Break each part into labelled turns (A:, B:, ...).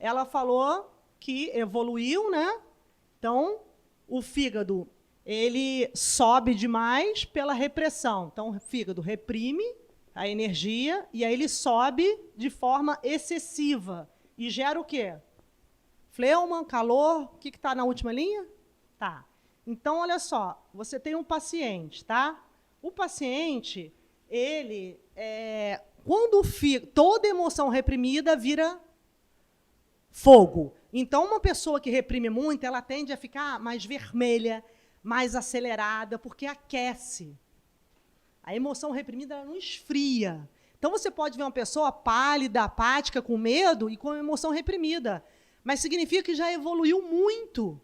A: ela falou que evoluiu, né? Então, o fígado, ele sobe demais pela repressão. Então, o fígado reprime a energia e aí ele sobe de forma excessiva. E gera o quê? Fleuma, calor. O que está na última linha? Tá. Então, olha só, você tem um paciente, tá? O paciente, ele, quando toda emoção reprimida vira fogo. Então, uma pessoa que reprime muito, ela tende a ficar mais vermelha, mais acelerada, porque aquece. A emoção reprimida ela não esfria. Então, você pode ver uma pessoa pálida, apática, com medo e com emoção reprimida. Mas significa que já evoluiu muito.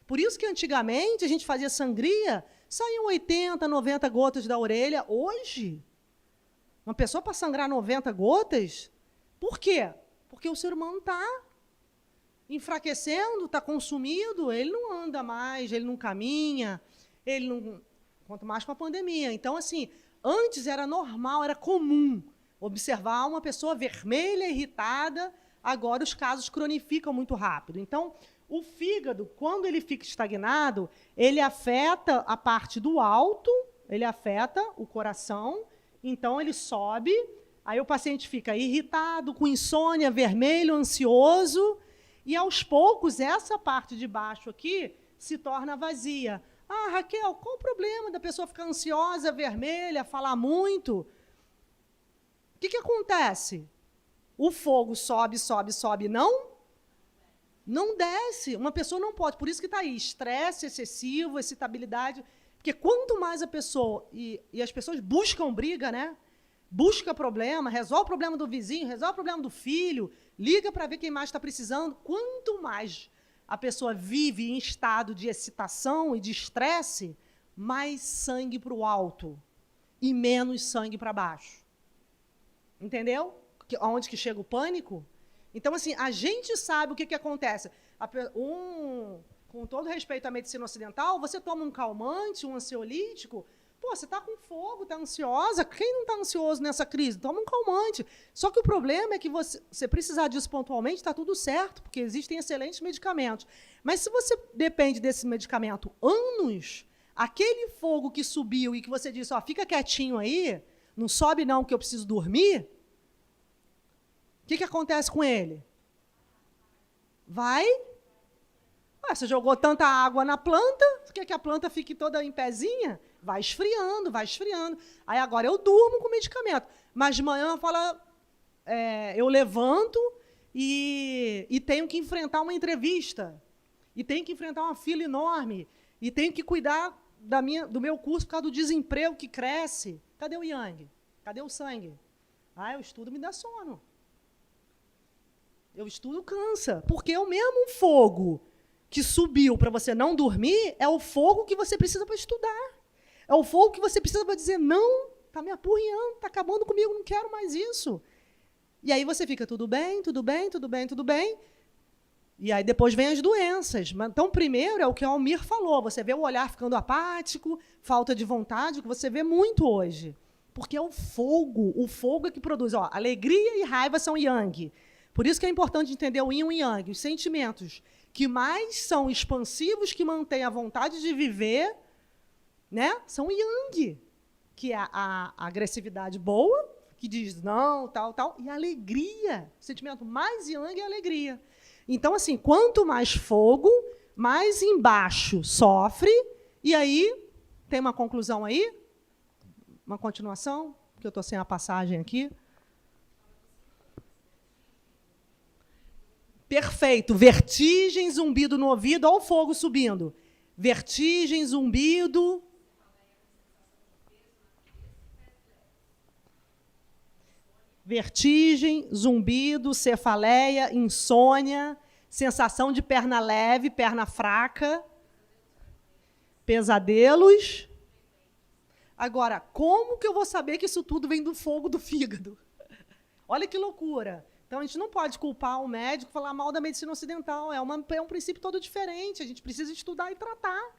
A: Por isso que, antigamente, a gente fazia sangria, saíam 80, 90 gotas da orelha. Hoje, uma pessoa para sangrar 90 gotas, por quê? Porque o ser humano está enfraquecendo, está consumido, ele não anda mais, ele não caminha, ele não... Quanto mais com a pandemia. Então, assim, antes era normal, era comum observar uma pessoa vermelha, irritada, agora os casos cronificam muito rápido. Então, o fígado, quando ele fica estagnado, ele afeta a parte do alto, ele afeta o coração, então ele sobe, aí o paciente fica irritado, com insônia, vermelho, ansioso, e aos poucos essa parte de baixo aqui se torna vazia. Ah, Raquel, qual o problema da pessoa ficar ansiosa, vermelha, falar muito? O que acontece? O fogo sobe, sobe, sobe, não desce. Uma pessoa não pode. Por isso que está aí, estresse excessivo, excitabilidade. Porque quanto mais a pessoa... E as pessoas buscam briga, né? Busca problema, resolve o problema do vizinho, resolve o problema do filho, liga para ver quem mais está precisando. Quanto mais a pessoa vive em estado de excitação e de estresse, mais sangue para o alto e menos sangue para baixo. Entendeu? Onde que chega o pânico? Então, assim, a gente sabe o que acontece. Com todo respeito à medicina ocidental, você toma um calmante, um ansiolítico, pô, você está com fogo, está ansiosa. Quem não está ansioso nessa crise? Toma um calmante. Só que o problema é que você precisar disso pontualmente, está tudo certo, porque existem excelentes medicamentos. Mas se você depende desse medicamento anos, aquele fogo que subiu e que você disse, ó, fica quietinho aí, não sobe não, que eu preciso dormir, o que acontece com ele? Vai. Você jogou tanta água na planta, quer que a planta fique toda em pezinha? Vai esfriando, vai esfriando. Aí agora eu durmo com medicamento. Mas de manhã eu levanto e tenho que enfrentar uma entrevista. E tenho que enfrentar uma fila enorme. E tenho que cuidar do meu curso por causa do desemprego que cresce. Cadê o yang? Cadê o sangue? O estudo me dá sono. O estudo cansa. Porque é o mesmo fogo que subiu para você não dormir, é o fogo que você precisa para estudar. É o fogo que você precisa para dizer, não, está me apurriando, está acabando comigo, não quero mais isso. E aí você fica, tudo bem, tudo bem, tudo bem, tudo bem. E aí depois vem as doenças. Então, primeiro é o que o Almir falou, você vê o olhar ficando apático, falta de vontade, que você vê muito hoje. Porque é o fogo é que produz. Ó, alegria e raiva são yang. Por isso que é importante entender o yin e o yang, os sentimentos que mais são expansivos, que mantêm a vontade de viver, né, são yang, que é a agressividade boa, que diz não, tal, tal, e a alegria. O sentimento mais yang é a alegria. Então, assim, quanto mais fogo, mais embaixo sofre, e aí, tem uma conclusão aí? Uma continuação? Porque eu estou sem a passagem aqui. Perfeito. Vertigem, zumbido no ouvido, olha o fogo subindo. Vertigem, zumbido. Vertigem, zumbido, cefaleia, insônia, sensação de perna leve, perna fraca, pesadelos. Agora, como que eu vou saber que isso tudo vem do fogo do fígado? Olha que loucura. Então, a gente não pode culpar o médico e falar mal da medicina ocidental. É um princípio todo diferente. A gente precisa estudar e tratar.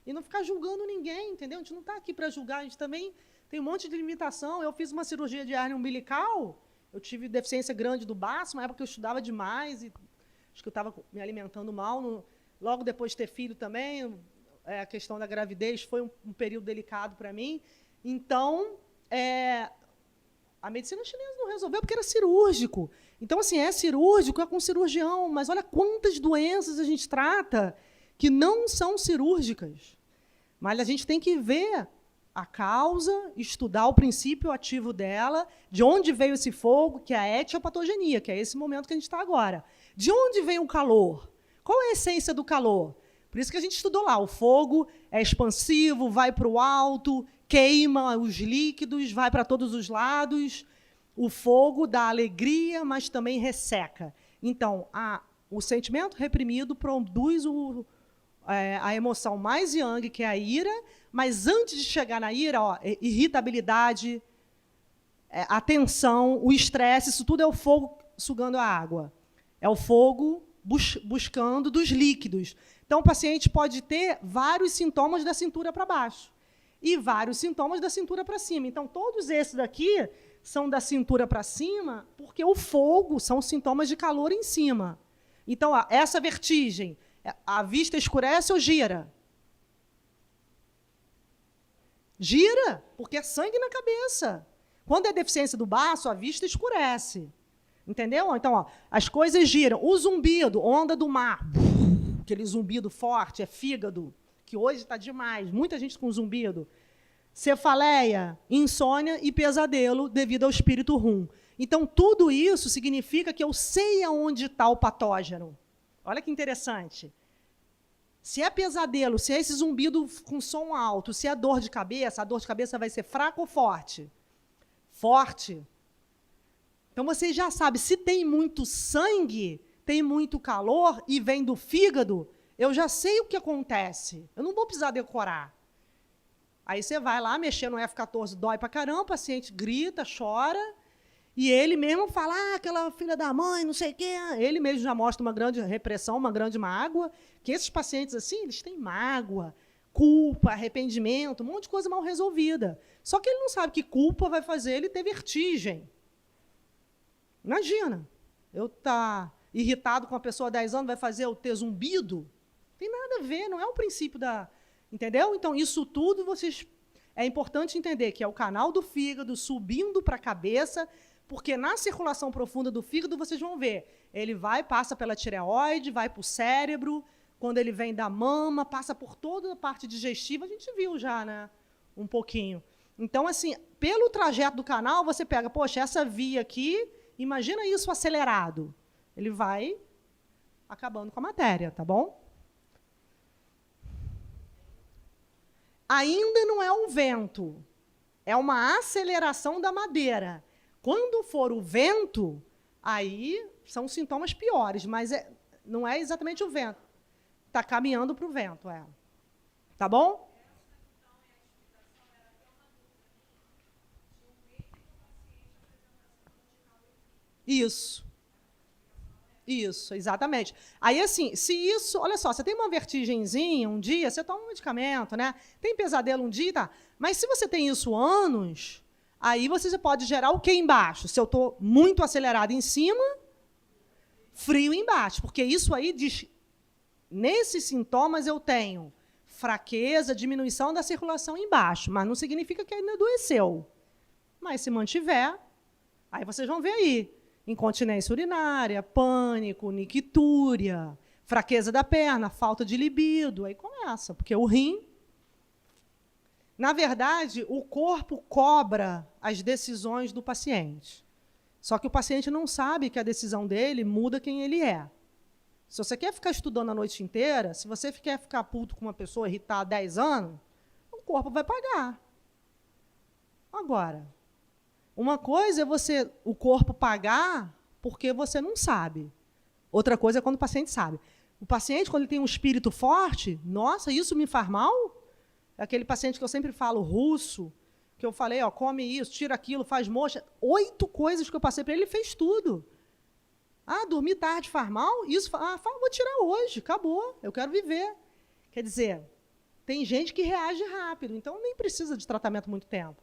A: E não ficar julgando ninguém, entendeu? A gente não está aqui para julgar. A gente também tem um monte de limitação. Eu fiz uma cirurgia de hérnia umbilical. Eu tive deficiência grande do baço, uma época que eu estudava demais. E acho que eu estava me alimentando mal, logo depois de ter filho também, a questão da gravidez foi um período delicado para mim. Então, a medicina chinesa não resolveu porque era cirúrgico. Então, assim, é cirúrgico, é com cirurgião, mas olha quantas doenças a gente trata que não são cirúrgicas. Mas a gente tem que ver a causa, estudar o princípio ativo dela, de onde veio esse fogo, que é a etiopatogenia, que é esse momento que a gente está agora. De onde vem o calor? Qual é a essência do calor? Por isso que a gente estudou lá. O fogo é expansivo, vai para o alto, queima os líquidos, vai para todos os lados. O fogo dá alegria, mas também resseca. Então, o sentimento reprimido produz a emoção mais yang, que é a ira, mas antes de chegar na ira, irritabilidade, a tensão, o estresse, isso tudo é o fogo sugando a água. É o fogo buscando dos líquidos. Então, o paciente pode ter vários sintomas da cintura para baixo e vários sintomas da cintura para cima. Então, todos esses daqui são da cintura para cima, porque o fogo são sintomas de calor em cima. Então, essa vertigem, a vista escurece ou gira? Gira, porque é sangue na cabeça. Quando é deficiência do baço, a vista escurece. Entendeu? Então, as coisas giram. O zumbido, onda do mar, aquele zumbido forte, é fígado, que hoje está demais, muita gente com zumbido. Cefaleia, insônia e pesadelo devido ao espírito rum. Então, tudo isso significa que eu sei aonde está o patógeno. Olha que interessante. Se é pesadelo, se é esse zumbido com som alto, se é dor de cabeça, a dor de cabeça vai ser fraca ou forte? Forte. Então, você já sabe, se tem muito sangue, tem muito calor e vem do fígado, eu já sei o que acontece. Eu não vou precisar decorar. Aí você vai lá, mexer no F14, dói pra caramba, o paciente grita, chora, e ele mesmo fala, aquela filha da mãe, não sei o quê. Ele mesmo já mostra uma grande repressão, uma grande mágoa, que esses pacientes assim, eles têm mágoa, culpa, arrependimento, um monte de coisa mal resolvida. Só que ele não sabe que culpa vai fazer ele ter vertigem. Imagina, eu estar irritado com uma pessoa há 10 anos, vai fazer eu ter zumbido? Não tem nada a ver, não é o princípio da... Entendeu? Então, isso tudo é importante entender que é o canal do fígado subindo para a cabeça, porque na circulação profunda do fígado, vocês vão ver, ele passa pela tireoide, vai para o cérebro, quando ele vem da mama, passa por toda a parte digestiva, a gente viu já, né? Um pouquinho. Então, assim, pelo trajeto do canal, você pega, poxa, essa via aqui, imagina isso acelerado. Ele vai acabando com a matéria, tá bom? Ainda não é um vento, é uma aceleração da madeira. Quando for o vento, aí são sintomas piores, mas não é exatamente o vento. Está caminhando para o vento, Tá bom? Isso. Isso, exatamente. Aí, assim, se isso... Olha só, você tem uma vertigenzinha um dia, você toma um medicamento, né? Tem pesadelo um dia, tá? Mas se você tem isso anos, aí você pode gerar o quê embaixo? Se eu estou muito acelerado em cima, frio embaixo. Porque isso aí diz... Nesses sintomas eu tenho fraqueza, diminuição da circulação embaixo, mas não significa que ainda adoeceu. Mas se mantiver, aí vocês vão ver aí. Incontinência urinária, pânico, nictúria, fraqueza da perna, falta de libido, aí começa, porque o rim... Na verdade, o corpo cobra as decisões do paciente. Só que o paciente não sabe que a decisão dele muda quem ele é. Se você quer ficar estudando a noite inteira, se você quer ficar puto com uma pessoa irritada há 10 anos, o corpo vai pagar. Agora... Uma coisa é o corpo pagar porque você não sabe. Outra coisa é quando o paciente sabe. O paciente, quando ele tem um espírito forte, nossa, isso me faz mal? É aquele paciente que eu sempre falo, russo, que eu falei, come isso, tira aquilo, faz mocha. 8 coisas que eu passei para ele, ele fez tudo. Dormir tarde faz mal? Isso, vou tirar hoje, acabou, eu quero viver. Quer dizer, tem gente que reage rápido, então nem precisa de tratamento muito tempo.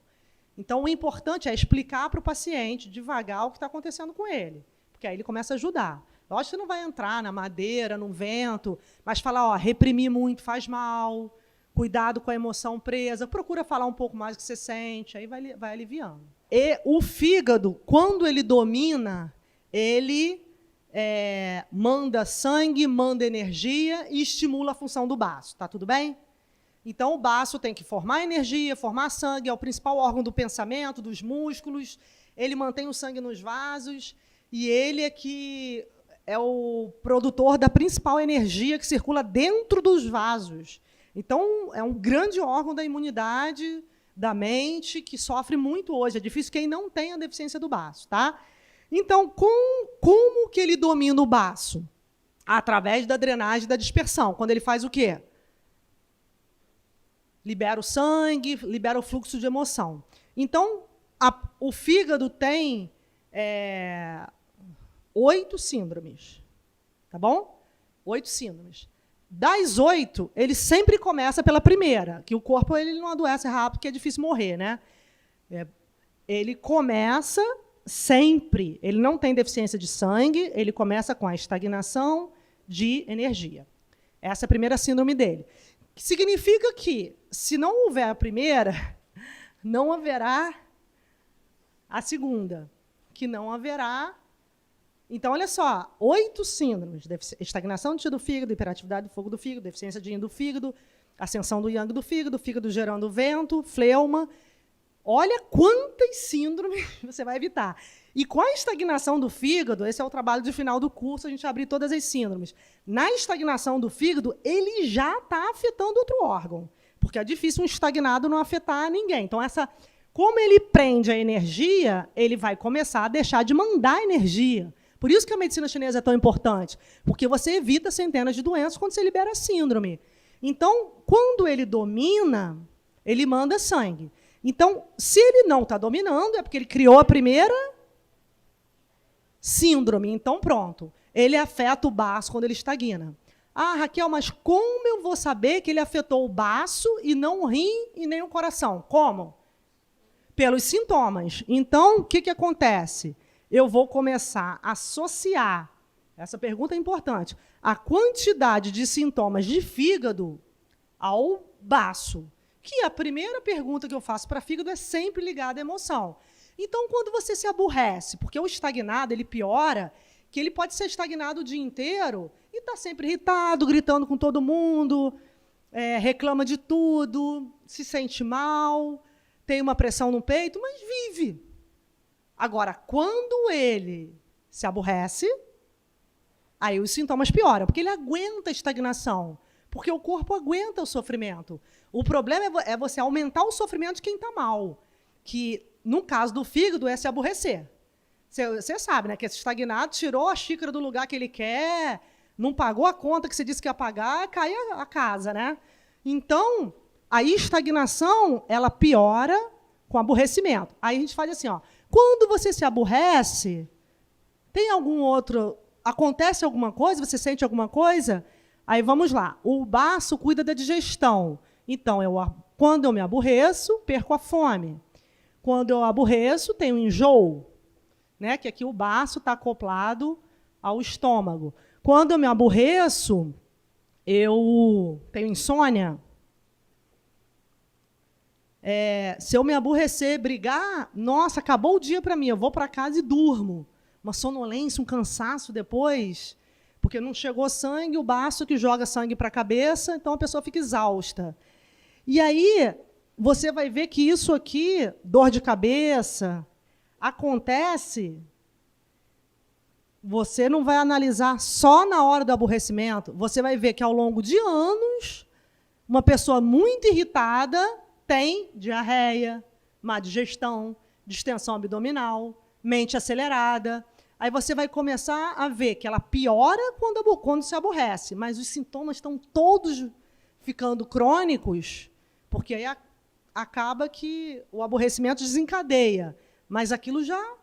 A: Então, o importante é explicar para o paciente, devagar, o que está acontecendo com ele, porque aí ele começa a ajudar. Lógico que você não vai entrar na madeira, no vento, mas falar, ó, reprimir muito faz mal, cuidado com a emoção presa, procura falar um pouco mais do que você sente, aí vai aliviando. E o fígado, quando ele domina, ele manda sangue, manda energia e estimula a função do baço. Tá tudo bem? Então, o baço tem que formar energia, formar sangue, é o principal órgão do pensamento, dos músculos, ele mantém o sangue nos vasos, e ele é o produtor da principal energia que circula dentro dos vasos. Então, é um grande órgão da imunidade, da mente, que sofre muito hoje. É difícil quem não tem a deficiência do baço. Tá? Então, como que ele domina o baço? Através da drenagem e da dispersão. Quando ele faz o quê? Libera o sangue, libera o fluxo de emoção. Então, o fígado tem 8 síndromes. Tá bom? 8 síndromes. Das 8, ele sempre começa pela primeira, que o corpo ele não adoece rápido, porque é difícil morrer, né? Ele começa sempre, ele não tem deficiência de sangue, ele começa com a estagnação de energia. Essa é a primeira síndrome dele. Que significa que, se não houver a primeira, não haverá a segunda, que não haverá. Então, olha só, 8 síndromes: estagnação do fígado, hiperatividade do fogo do fígado, deficiência de yin do fígado, ascensão do yang do fígado gerando vento, fleuma. Olha quantas síndromes você vai evitar. E com a estagnação do fígado, esse é o trabalho de final do curso, a gente abrir todas as síndromes. Na estagnação do fígado, ele já está afetando outro órgão, porque é difícil um estagnado não afetar ninguém. Então, como ele prende a energia, ele vai começar a deixar de mandar energia. Por isso que a medicina chinesa é tão importante, porque você evita centenas de doenças quando você libera a síndrome. Então, quando ele domina, ele manda sangue. Então, se ele não está dominando, é porque ele criou a primeira síndrome. Então, pronto. Ele afeta o baço quando ele estagna. Ah, Raquel, mas como eu vou saber que ele afetou o baço e não o rim e nem o coração? Como? Pelos sintomas. Então, o que acontece? Eu vou começar a associar, essa pergunta é importante, a quantidade de sintomas de fígado ao baço. Que a primeira pergunta que eu faço para fígado é sempre ligada à emoção. Então, quando você se aborrece, porque o estagnado ele piora, que ele pode ser estagnado o dia inteiro e está sempre irritado, gritando com todo mundo, reclama de tudo, se sente mal, tem uma pressão no peito, mas vive. Agora, quando ele se aborrece, aí os sintomas pioram, porque ele aguenta a estagnação, porque o corpo aguenta o sofrimento. O problema é você aumentar o sofrimento de quem está mal, que, no caso do fígado, é se aborrecer. Você sabe, né, que esse estagnado tirou a xícara do lugar que ele quer, não pagou a conta que você disse que ia pagar, cai a casa. Né? Então, a estagnação ela piora com aborrecimento. Aí a gente faz assim, ó, quando você se aborrece, tem acontece alguma coisa, você sente alguma coisa? Aí vamos lá, o baço cuida da digestão. Então, quando eu me aborreço, perco a fome. Quando eu aborreço, tenho enjoo, né? Que aqui o baço está acoplado ao estômago. Quando eu me aborreço, eu tenho insônia. Se eu me aborrecer, brigar, nossa, acabou o dia para mim, eu vou para casa e durmo. Uma sonolência, um cansaço depois, porque não chegou sangue, o baço que joga sangue para a cabeça, então a pessoa fica exausta. E aí, você vai ver que isso aqui, dor de cabeça, acontece, você não vai analisar só na hora do aborrecimento, você vai ver que ao longo de anos, uma pessoa muito irritada tem diarreia, má digestão, distensão abdominal, mente acelerada. Aí você vai começar a ver que ela piora quando se aborrece, mas os sintomas estão todos ficando crônicos, porque aí acaba que o aborrecimento desencadeia, mas aquilo já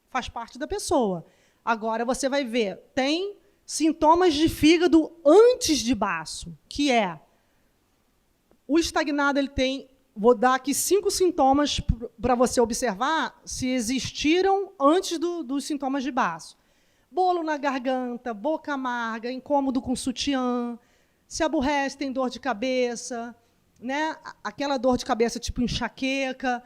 A: faz parte da pessoa. Agora você vai ver, tem sintomas de fígado antes de baço, que é o estagnado, ele tem. Vou dar aqui 5 sintomas para você observar se existiram antes dos sintomas de baço. Bolo na garganta, boca amarga, incômodo com sutiã, se aborrece, tem dor de cabeça, né? Aquela dor de cabeça tipo enxaqueca,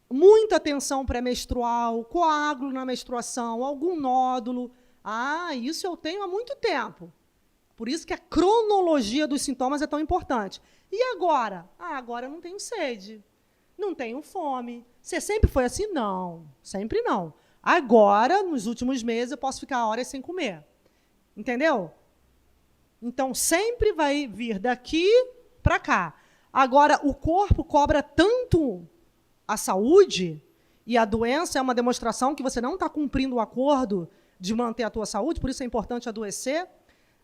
A: muita tensão pré-menstrual, coágulo na menstruação, algum nódulo. Ah, isso eu tenho há muito tempo. Por isso que a cronologia dos sintomas é tão importante. E agora? Ah, agora eu não tenho sede, não tenho fome. Você sempre foi assim? Não, sempre não. Agora, nos últimos meses, eu posso ficar horas sem comer. Entendeu? Então, sempre vai vir daqui para cá. Agora, o corpo cobra tanto a saúde, e a doença é uma demonstração que você não está cumprindo o acordo de manter a tua saúde, por isso é importante adoecer.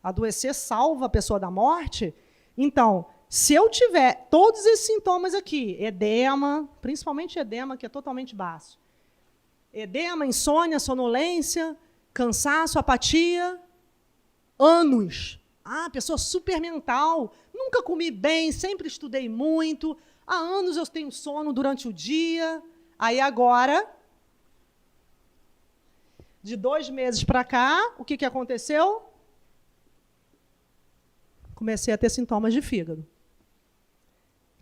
A: Adoecer salva a pessoa da morte. Então, se eu tiver todos esses sintomas aqui, edema, principalmente edema, que é totalmente baço, edema, insônia, sonolência, cansaço, apatia, anos. Ah, pessoa super mental, nunca comi bem, sempre estudei muito, há anos eu tenho sono durante o dia. Aí agora, de 2 meses para cá, o que aconteceu? Comecei a ter sintomas de fígado.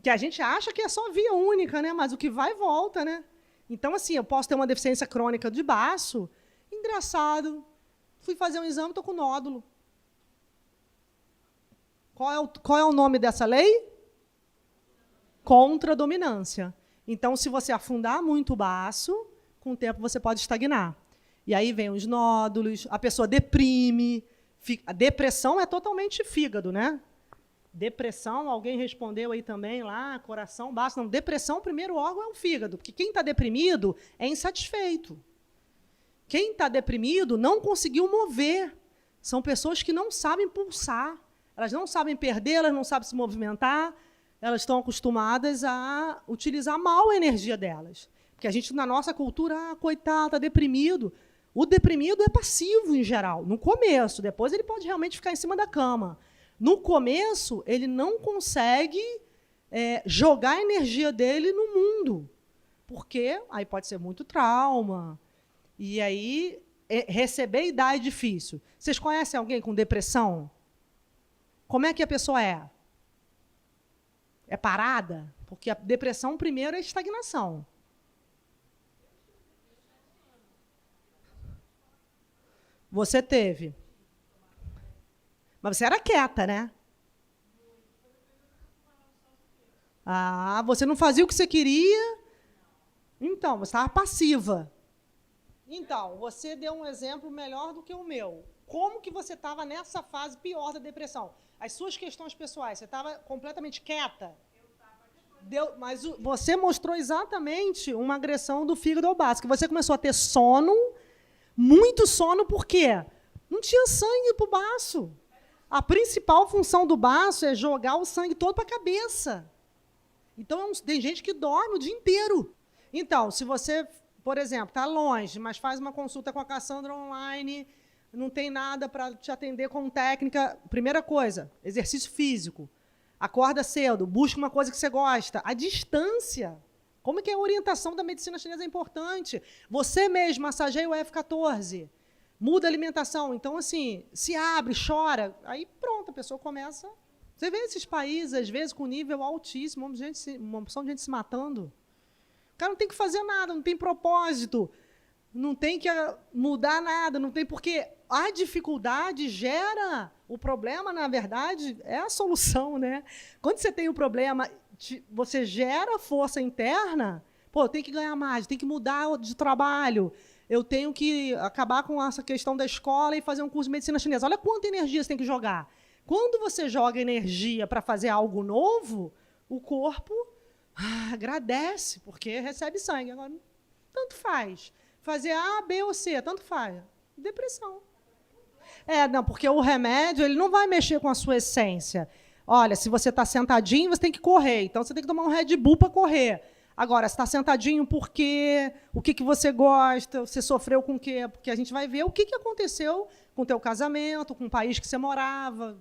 A: Que a gente acha que é só via única, né? Mas o que vai, volta, né? Então, assim, eu posso ter uma deficiência crônica de baço. Engraçado. Fui fazer um exame, estou com nódulo. Qual é o nome dessa lei? Contradominância. Então, se você afundar muito o baço, com o tempo você pode estagnar. E aí vem os nódulos, a pessoa deprime. A depressão é totalmente fígado, né? Depressão, alguém respondeu aí também lá, coração, baço. Não, depressão, o primeiro órgão é o fígado, porque quem está deprimido é insatisfeito. Quem está deprimido não conseguiu mover. São pessoas que não sabem pulsar. Elas não sabem perder, elas não sabem se movimentar, elas estão acostumadas a utilizar mal a energia delas. Porque a gente, na nossa cultura, coitado, está deprimido. O deprimido é passivo, em geral, no começo. Depois ele pode realmente ficar em cima da cama. No começo, ele não consegue jogar a energia dele no mundo. Porque aí pode ser muito trauma. E aí, receber e dar é difícil. Vocês conhecem alguém com depressão? Como é que a pessoa é? É parada? Porque a depressão, primeiro, é estagnação. Você teve. Mas você era quieta, né? Ah, você não fazia o que você queria? Então, você estava passiva. Então, você deu um exemplo melhor do que o meu. Como que você estava nessa fase pior da depressão? As suas questões pessoais, você estava completamente quieta? Mas você mostrou exatamente uma agressão do fígado ao baço, que você começou a ter sono, muito sono, por quê? Não tinha sangue para o baço. A principal função do baço é jogar o sangue todo para a cabeça. Então, tem gente que dorme o dia inteiro. Então, se você, por exemplo, está longe, mas faz uma consulta com a Cassandra online, não tem nada para te atender com técnica, primeira coisa, exercício físico. Acorda cedo, busca uma coisa que você gosta. A distância. Como que a orientação da medicina chinesa é importante? Você mesmo massageia o F14. Muda a alimentação. Então, assim, se abre, chora. Aí, pronto, a pessoa começa... Você vê esses países, às vezes, com nível altíssimo, uma opção de gente se matando. O cara não tem que fazer nada, não tem propósito, não tem que mudar nada, não tem porque a dificuldade gera o problema, na verdade, é a solução, né? Quando você tem o problema, você gera força interna, pô, eu tenho que ganhar mais, tenho que mudar de trabalho, eu tenho que acabar com essa questão da escola e fazer um curso de medicina chinesa. Olha quanta energia você tem que jogar. Quando você joga energia para fazer algo novo, o corpo agradece, porque recebe sangue. Agora, tanto faz. Fazer A, B ou C, tanto faz. Depressão. Não, porque o remédio ele não vai mexer com a sua essência. Olha, se você está sentadinho, você tem que correr. Então, você tem que tomar um Red Bull para correr. Agora, você está sentadinho por quê? O que você gosta? Você sofreu com o quê? Porque a gente vai ver o que aconteceu com o teu casamento, com o país que você morava.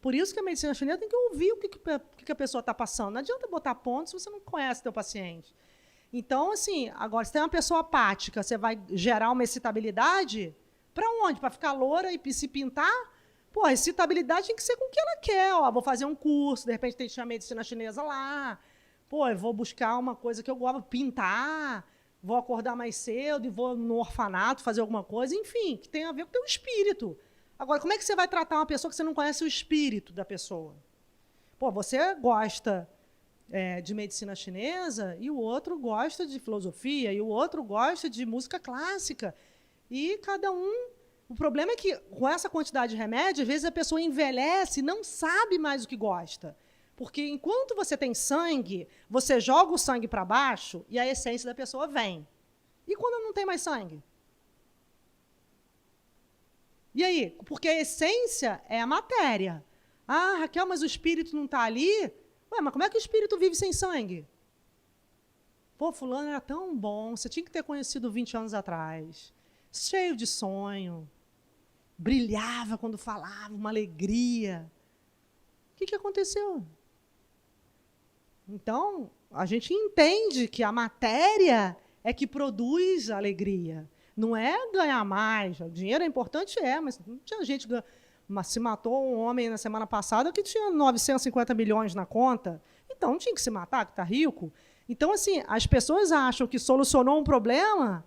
A: Por isso que a medicina chinesa tem que ouvir o que a pessoa está passando. Não adianta botar ponto se você não conhece o teu paciente. Então, assim, agora, se tem uma pessoa apática, você vai gerar uma excitabilidade, Para onde? Para ficar loura e se pintar? Pô, a excitabilidade tem que ser com o que ela quer. Ó, vou fazer um curso, de repente tem que chamar medicina chinesa lá. Pô, eu vou buscar uma coisa que eu gosto, pintar, vou acordar mais cedo e vou no orfanato fazer alguma coisa, enfim, que tem a ver com o teu espírito. Agora, como é que você vai tratar uma pessoa que você não conhece o espírito da pessoa? Pô, você gosta de medicina chinesa e o outro gosta de filosofia e o outro gosta de música clássica. E cada um... O problema é que, com essa quantidade de remédio, às vezes a pessoa envelhece e não sabe mais o que gosta. Porque, enquanto você tem sangue, você joga o sangue para baixo e a essência da pessoa vem. E quando não tem mais sangue? E aí? Porque a essência é a matéria. Ah, Raquel, mas o espírito não está ali? Ué, mas como é que o espírito vive sem sangue? Pô, fulano era tão bom, você tinha que ter conhecido 20 anos atrás. Cheio de sonho. Brilhava quando falava, uma alegria. O que aconteceu? Então, a gente entende que a matéria é que produz a alegria. Não é ganhar mais. O dinheiro é importante, mas não tinha gente... Se matou um homem na semana passada que tinha 950 milhões na conta. Então, não tinha que se matar, que está rico. Então, assim, as pessoas acham que solucionou um problema,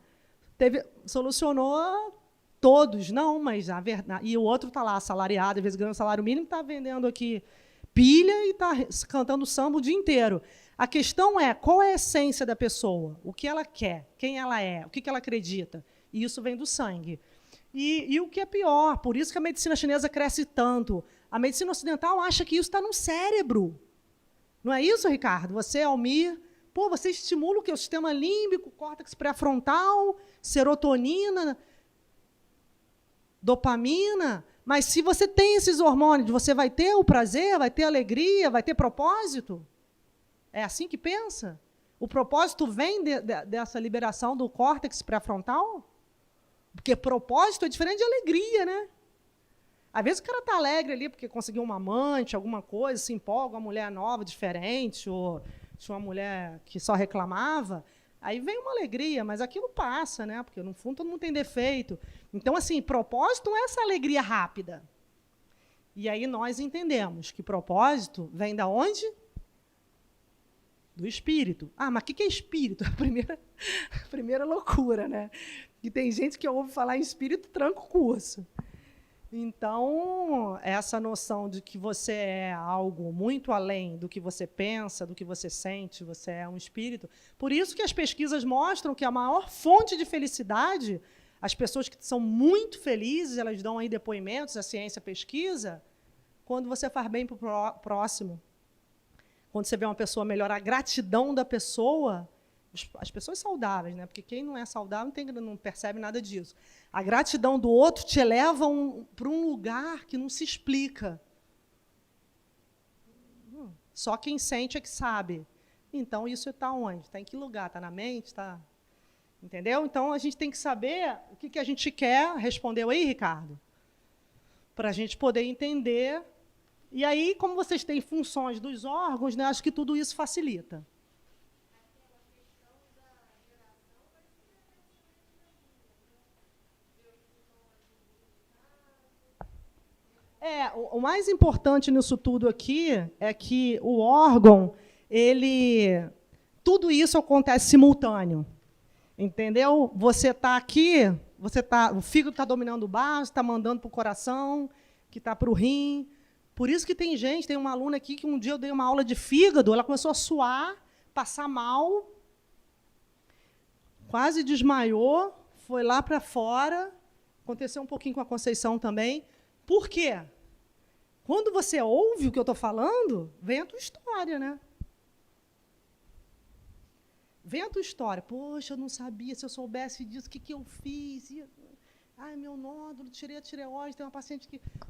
A: solucionou todos. Não, mas a verdade... E o outro está lá, assalariado, às vezes ganhando salário mínimo, está vendendo aqui pilha e está cantando samba o dia inteiro. A questão é, qual é a essência da pessoa? O que ela quer? Quem ela é? O que ela acredita? E isso vem do sangue. E o que é pior, por isso que a medicina chinesa cresce tanto. A medicina ocidental acha que isso está no cérebro. Não é isso, Ricardo? Você, Almir, pô, você estimula o quê? O sistema límbico, córtex pré-frontal, serotonina, dopamina. Mas se você tem esses hormônios, você vai ter o prazer, vai ter alegria, vai ter propósito? É assim que pensa? O propósito vem dessa liberação do córtex pré-frontal? Porque propósito é diferente de alegria, né? Às vezes o cara está alegre ali porque conseguiu uma amante, alguma coisa, se empolga, uma mulher nova, diferente, ou tinha uma mulher que só reclamava. Aí vem uma alegria, mas aquilo passa, né? Porque, no fundo, todo mundo tem defeito. Então, assim, propósito não é essa alegria rápida. E aí nós entendemos que propósito vem da onde? Do espírito. Ah, mas o que é espírito? A primeira loucura, né? E tem gente que ouve falar em espírito, tranca o curso. Então, essa noção de que você é algo muito além do que você pensa, do que você sente, você é um espírito. Por isso que as pesquisas mostram que a maior fonte de felicidade, as pessoas que são muito felizes, elas dão aí depoimentos, a ciência pesquisa, quando você faz bem para o próximo. Quando você vê uma pessoa melhor, a gratidão da pessoa, as pessoas saudáveis, né? Porque quem não é saudável não percebe nada disso. A gratidão do outro te leva para um lugar que não se explica. Só quem sente é que sabe. Então, isso está onde? Está em que lugar? Está na mente? Está... Entendeu? Então, a gente tem que saber o que a gente quer. Respondeu aí, Ricardo? Para a gente poder entender. E aí, como vocês têm funções dos órgãos, né, acho que tudo isso facilita. O mais importante nisso tudo aqui é que o órgão, tudo isso acontece simultâneo. Entendeu? Você está aqui, o fígado está dominando o baço, está mandando para o coração, que está para o rim. Por isso que tem uma aluna aqui que um dia eu dei uma aula de fígado, ela começou a suar, passar mal, quase desmaiou, foi lá para fora, aconteceu um pouquinho com a Conceição também. Por quê? Quando você ouve o que eu estou falando, vem a tua história, né? Vem a tua história. Poxa, eu não sabia, se eu soubesse disso, o que eu fiz? Ai, meu nódulo, tirei a tireoide. Tem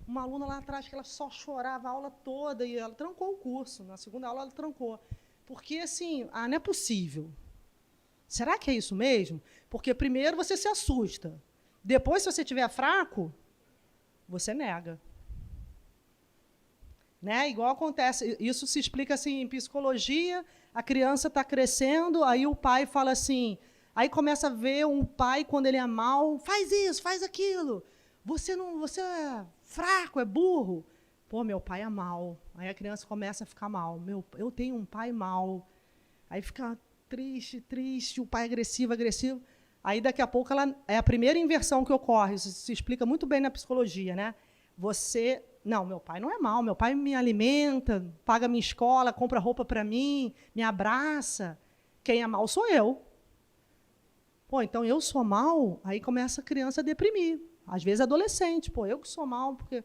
A: uma aluna lá atrás que ela só chorava a aula toda e ela trancou o curso. Na segunda aula ela trancou. Porque, assim, não é possível. Será que é isso mesmo? Porque primeiro você se assusta. Depois, se você estiver fraco, você nega. Né? Igual acontece, isso se explica assim em psicologia, a criança está crescendo, aí o pai fala assim, aí começa a ver um pai, quando ele é mau, faz isso, faz aquilo. você é fraco, é burro. Pô, meu pai é mau. Aí a criança começa a ficar mal. Eu tenho um pai mau. Aí fica triste, o pai agressivo. Aí, daqui a pouco, é a primeira inversão que ocorre. Isso se explica muito bem na psicologia, né? Não, meu pai não é mau, meu pai me alimenta, paga minha escola, compra roupa para mim, me abraça. Quem é mau sou eu. Pô, então eu sou mau? Aí começa a criança a deprimir. Às vezes adolescente, pô, eu que sou mau, porque...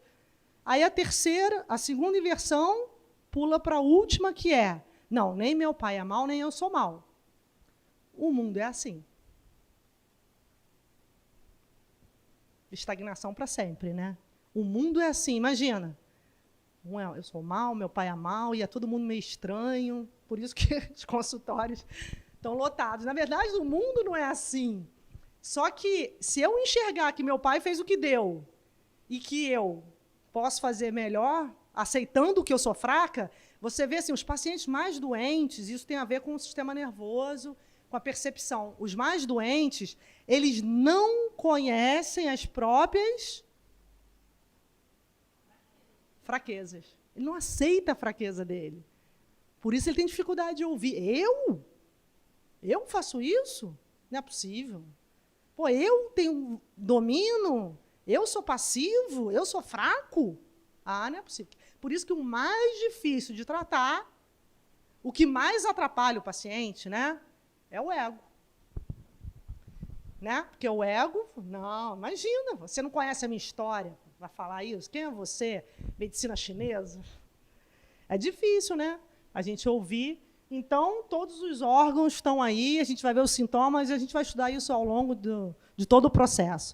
A: Aí a segunda inversão, pula para a última, que é, não, nem meu pai é mau, nem eu sou mau. O mundo é assim. Estagnação para sempre, né? O mundo é assim, imagina. Eu sou mau, meu pai é mau, e é todo mundo meio estranho, por isso que os consultórios estão lotados. Na verdade, o mundo não é assim. Só que, se eu enxergar que meu pai fez o que deu, e que eu posso fazer melhor, aceitando que eu sou fraca, você vê assim, os pacientes mais doentes, isso tem a ver com o sistema nervoso, com a percepção. Os mais doentes, eles não conhecem as próprias fraquezas. Ele não aceita a fraqueza dele. Por isso ele tem dificuldade de ouvir. Eu faço isso? Não é possível. Pô, eu tenho domínio? Eu sou passivo? Eu sou fraco? Ah, não é possível. Por isso que o mais difícil de tratar, o que mais atrapalha o paciente, né, é o ego. Né? Porque o ego, não, imagina, você não conhece a minha história, vai falar isso? Quem é você? Medicina chinesa? É difícil, né? A gente ouvir. Então, todos os órgãos estão aí, a gente vai ver os sintomas e a gente vai estudar isso ao longo de todo o processo.